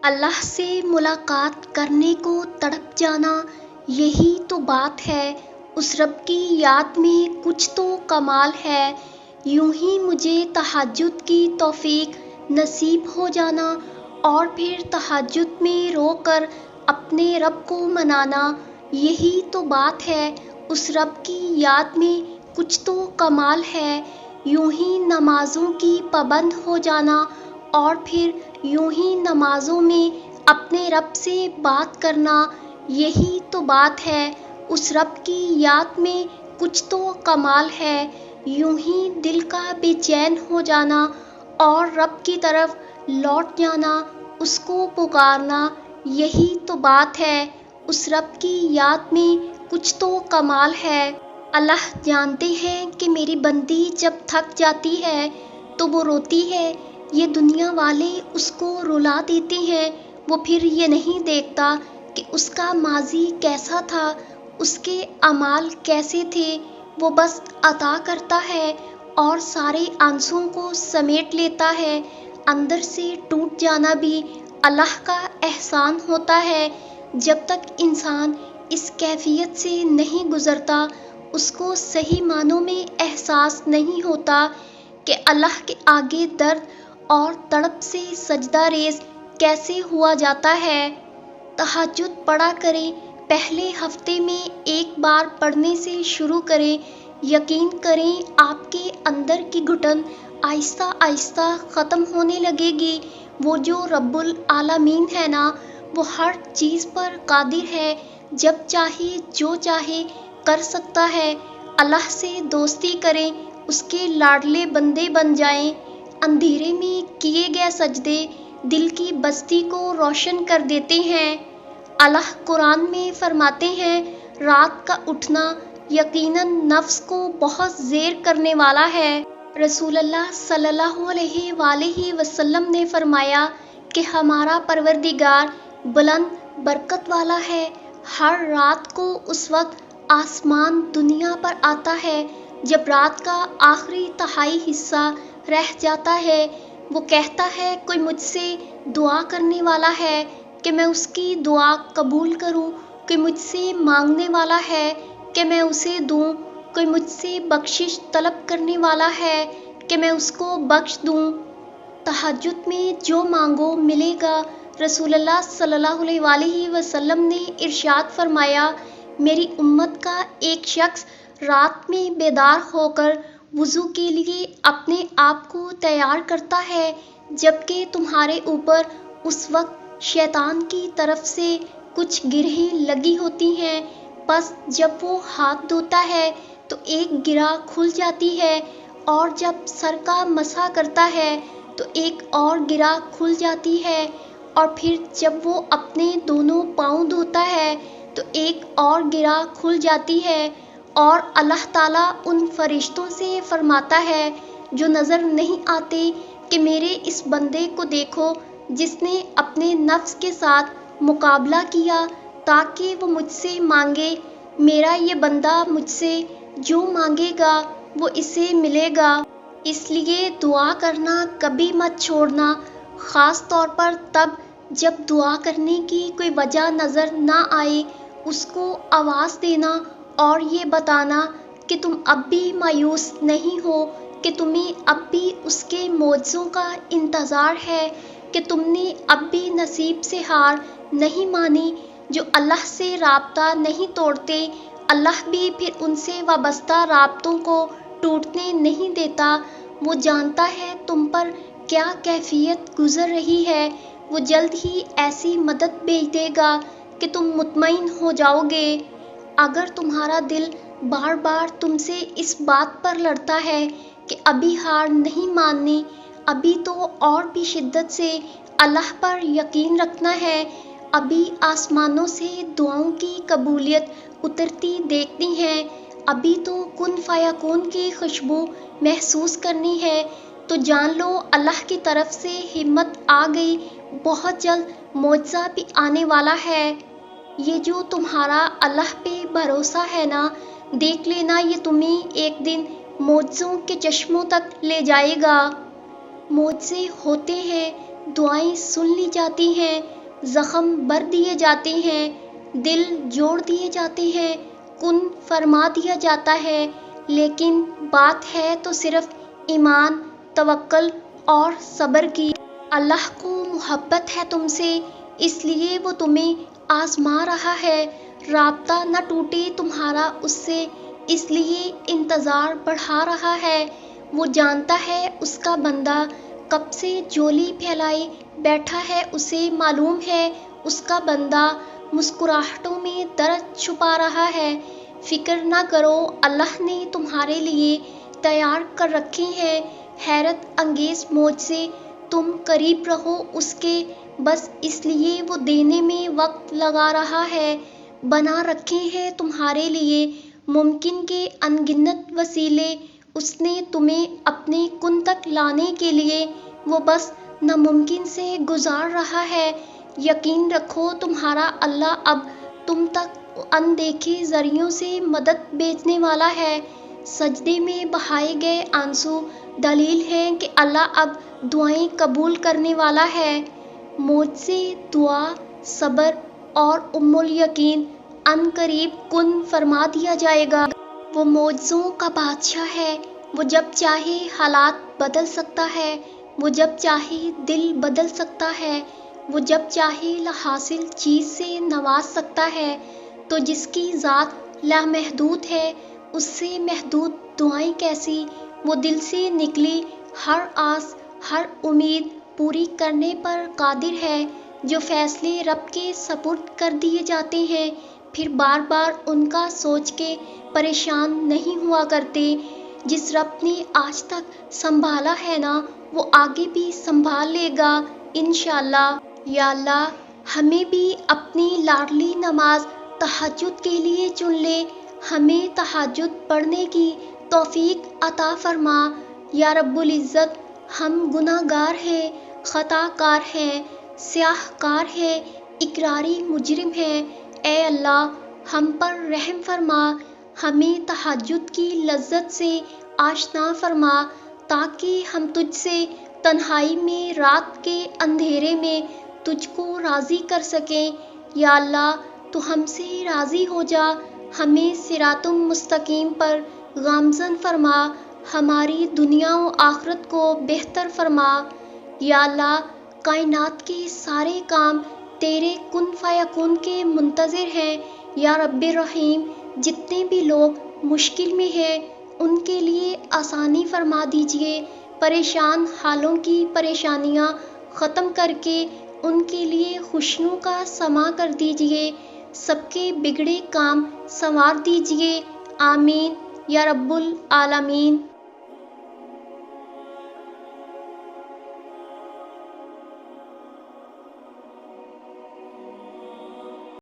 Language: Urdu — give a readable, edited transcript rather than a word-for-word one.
اللہ سے ملاقات کرنے کو تڑپ جانا، یہی تو بات ہے۔ اس رب کی یاد میں کچھ تو کمال ہے۔ یوں ہی مجھے تہجد کی توفیق نصیب ہو جانا اور پھر تہجد میں رو کر اپنے رب کو منانا، یہی تو بات ہے۔ اس رب کی یاد میں کچھ تو کمال ہے۔ یوں ہی نمازوں کی پابند ہو جانا اور پھر یوں ہی نمازوں میں اپنے رب سے بات کرنا، یہی تو بات ہے۔ اس رب کی یاد میں کچھ تو کمال ہے۔ یوں ہی دل کا بے چین ہو جانا اور رب کی طرف لوٹ جانا، اس کو پکارنا، یہی تو بات ہے۔ اس رب کی یاد میں کچھ تو کمال ہے۔ اللہ جانتے ہیں کہ میری بندی جب تھک جاتی ہے تو وہ روتی ہے، یہ دنیا والے اس کو رلا دیتے ہیں۔ وہ پھر یہ نہیں دیکھتا کہ اس کا ماضی کیسا تھا، اس کے اعمال کیسے تھے، وہ بس عطا کرتا ہے اور سارے آنسوؤں کو سمیٹ لیتا ہے۔ اندر سے ٹوٹ جانا بھی اللہ کا احسان ہوتا ہے۔ جب تک انسان اس کیفیت سے نہیں گزرتا، اس کو صحیح معنوں میں احساس نہیں ہوتا کہ اللہ کے آگے درد اور تڑپ سے سجدہ ریز کیسے ہوا جاتا ہے۔ تہجد پڑھا کریں، پہلے ہفتے میں ایک بار پڑھنے سے شروع کریں، یقین کریں آپ کے اندر کی گھٹن آہستہ آہستہ ختم ہونے لگے گی۔ وہ جو رب العالمین ہے نا، وہ ہر چیز پر قادر ہے، جب چاہے جو چاہے کر سکتا ہے۔ اللہ سے دوستی کریں، اس کے لاڈلے بندے بن جائیں۔ اندھیرے میں کیے گئے سجدے دل کی بستی کو روشن کر دیتے ہیں۔ اللہ قرآن میں فرماتے ہیں، رات کا اٹھنا یقیناً نفس کو بہت زیر کرنے والا ہے۔ رسول اللہ صلی اللہ علیہ وآلہ وسلم نے فرمایا کہ ہمارا پروردگار بلند برکت والا ہے۔ ہر رات کو اس وقت آسمان دنیا پر آتا ہے جب رات کا آخری تہائی حصہ رہ جاتا ہے۔ وہ کہتا ہے، کوئی مجھ سے دعا کرنے والا ہے کہ میں اس کی دعا قبول کروں، کوئی مجھ سے مانگنے والا ہے کہ میں اسے دوں، کوئی مجھ سے بخشش طلب کرنے والا ہے کہ میں اس کو بخش دوں۔ تہجد میں جو مانگو ملے گا۔ رسول اللہ صلی اللہ علیہ وآلہ وسلم نے ارشاد فرمایا، میری امت کا ایک شخص رات میں بیدار ہو کر وضو کے لیے اپنے آپ کو تیار کرتا ہے، جبکہ تمہارے اوپر اس وقت شیطان کی طرف سے کچھ گرہیں لگی ہوتی ہیں۔ پس جب وہ ہاتھ دھوتا ہے تو ایک گرہ کھل جاتی ہے، اور جب سر کا مسح کرتا ہے تو ایک اور گرہ کھل جاتی ہے، اور پھر جب وہ اپنے دونوں پاؤں دھوتا ہے تو ایک اور گرہ کھل جاتی ہے، اور اللہ تعالیٰ ان فرشتوں سے فرماتا ہے جو نظر نہیں آتے کہ میرے اس بندے کو دیکھو جس نے اپنے نفس کے ساتھ مقابلہ کیا تاکہ وہ مجھ سے مانگے۔ میرا یہ بندہ مجھ سے جو مانگے گا وہ اسے ملے گا۔ اس لیے دعا کرنا کبھی مت چھوڑنا، خاص طور پر تب جب دعا کرنے کی کوئی وجہ نظر نہ آئے۔ اس کو آواز دینا اور یہ بتانا کہ تم اب بھی مایوس نہیں ہو، کہ تمہیں اب بھی اس کے معجزوں کا انتظار ہے، کہ تم نے اب بھی نصیب سے ہار نہیں مانی۔ جو اللہ سے رابطہ نہیں توڑتے، اللہ بھی پھر ان سے وابستہ رابطوں کو ٹوٹنے نہیں دیتا۔ وہ جانتا ہے تم پر کیا کیفیت گزر رہی ہے، وہ جلد ہی ایسی مدد بھیج دے گا کہ تم مطمئن ہو جاؤ گے۔ اگر تمہارا دل بار بار تم سے اس بات پر لڑتا ہے کہ ابھی ہار نہیں ماننی، ابھی تو اور بھی شدت سے اللہ پر یقین رکھنا ہے، ابھی آسمانوں سے دعاؤں کی قبولیت اترتی دیکھنی ہے، ابھی تو کن فیکون کی خوشبو محسوس کرنی ہے، تو جان لو اللہ کی طرف سے ہمت آ گئی، بہت جلد معجزہ بھی آنے والا ہے۔ یہ جو تمہارا اللہ پہ بھروسہ ہے نا، دیکھ لینا یہ تمہیں ایک دن معجزوں کے چشموں تک لے جائے گا۔ معجزے ہوتے ہیں دعائیں سن لی جاتی ہیں، زخم بھر دیے جاتے ہیں، دل جوڑ دیے جاتے ہیں، کن فرما دیا جاتا ہے، لیکن بات ہے تو صرف ایمان، توکل اور صبر کی۔ اللہ کو محبت ہے تم سے، اس لیے وہ تمہیں آزما رہا ہے۔ رابطہ نہ ٹوٹے تمہارا اس سے، اس لیے انتظار بڑھا رہا ہے۔ وہ جانتا ہے اس کا بندہ کب سے جولی پھیلائے بیٹھا ہے، اسے معلوم ہے اس کا بندہ مسکراہٹوں میں درد چھپا رہا ہے۔ فکر نہ کرو، اللہ نے تمہارے لیے تیار کر رکھے ہیں حیرت انگیز معجزے، تم قریب رہو اس کے، بس اس لیے وہ دینے میں وقت لگا رہا ہے۔ بنا رکھے ہیں تمہارے لیے ممکن کے ان گنت وسیلے، اس نے تمہیں اپنے کن تک لانے کے لیے وہ بس ناممکن سے گزار رہا ہے۔ یقین رکھو تمہارا اللہ اب تم تک ان دیکھے ذریعوں سے مدد بھیجنے والا ہے۔ سجدے میں بہائے گئے آنسو دلیل ہے کہ اللہ اب دعائیں قبول کرنے والا ہے۔ معجزے، دعا، صبر اور الیقین ان قریب کن فرما دیا جائے گا۔ وہ معجزوں کا بادشاہ ہے، وہ جب چاہے حالات بدل سکتا ہے، وہ جب چاہے دل بدل سکتا ہے، وہ جب چاہے حاصل چیز سے نواز سکتا ہے۔ تو جس کی ذات لامحدود ہے، اس سے محدود دعائیں کیسی؟ وہ دل سے نکلی ہر آس، ہر امید پوری کرنے پر قادر ہے۔ جو فیصلے رب کے سپرد کر دیے جاتے ہیں، پھر بار بار ان کا سوچ کے پریشان نہیں ہوا کرتے۔ جس رب نے آج تک سنبھالا ہے نا، وہ آگے بھی سنبھال لے گا انشاءاللہ۔ یا اللہ، ہمیں بھی اپنی لاڈلی نماز تہجد کے لیے چن لے، ہمیں تہجد پڑھنے کی توفیق عطا فرما۔ یا رب العزت، ہم گناہ گار ہیں، خطا کار ہیں، سیاہ کار ہیں، اقراری مجرم ہیں۔ اے اللہ، ہم پر رحم فرما، ہمیں تہجد کی لذت سے آشنا فرما، تاکہ ہم تجھ سے تنہائی میں رات کے اندھیرے میں تجھ کو راضی کر سکیں۔ یا اللہ، تو ہم سے راضی ہو جا، ہمیں صراط مستقیم پر گامزن فرما، ہماری دنیا و آخرت کو بہتر فرما۔ یا اللہ، کائنات کے سارے کام تیرے کن فیکون کے منتظر ہیں۔ یا رب رحیم، جتنے بھی لوگ مشکل میں ہیں ان کے لیے آسانی فرما دیجیے، پریشان حالوں کی پریشانیاں ختم کر کے ان کے لیے خوشیوں کا سما کر دیجیے، سب کے بگڑے کام سنوار دیجیے، آمین یا رب العالمین۔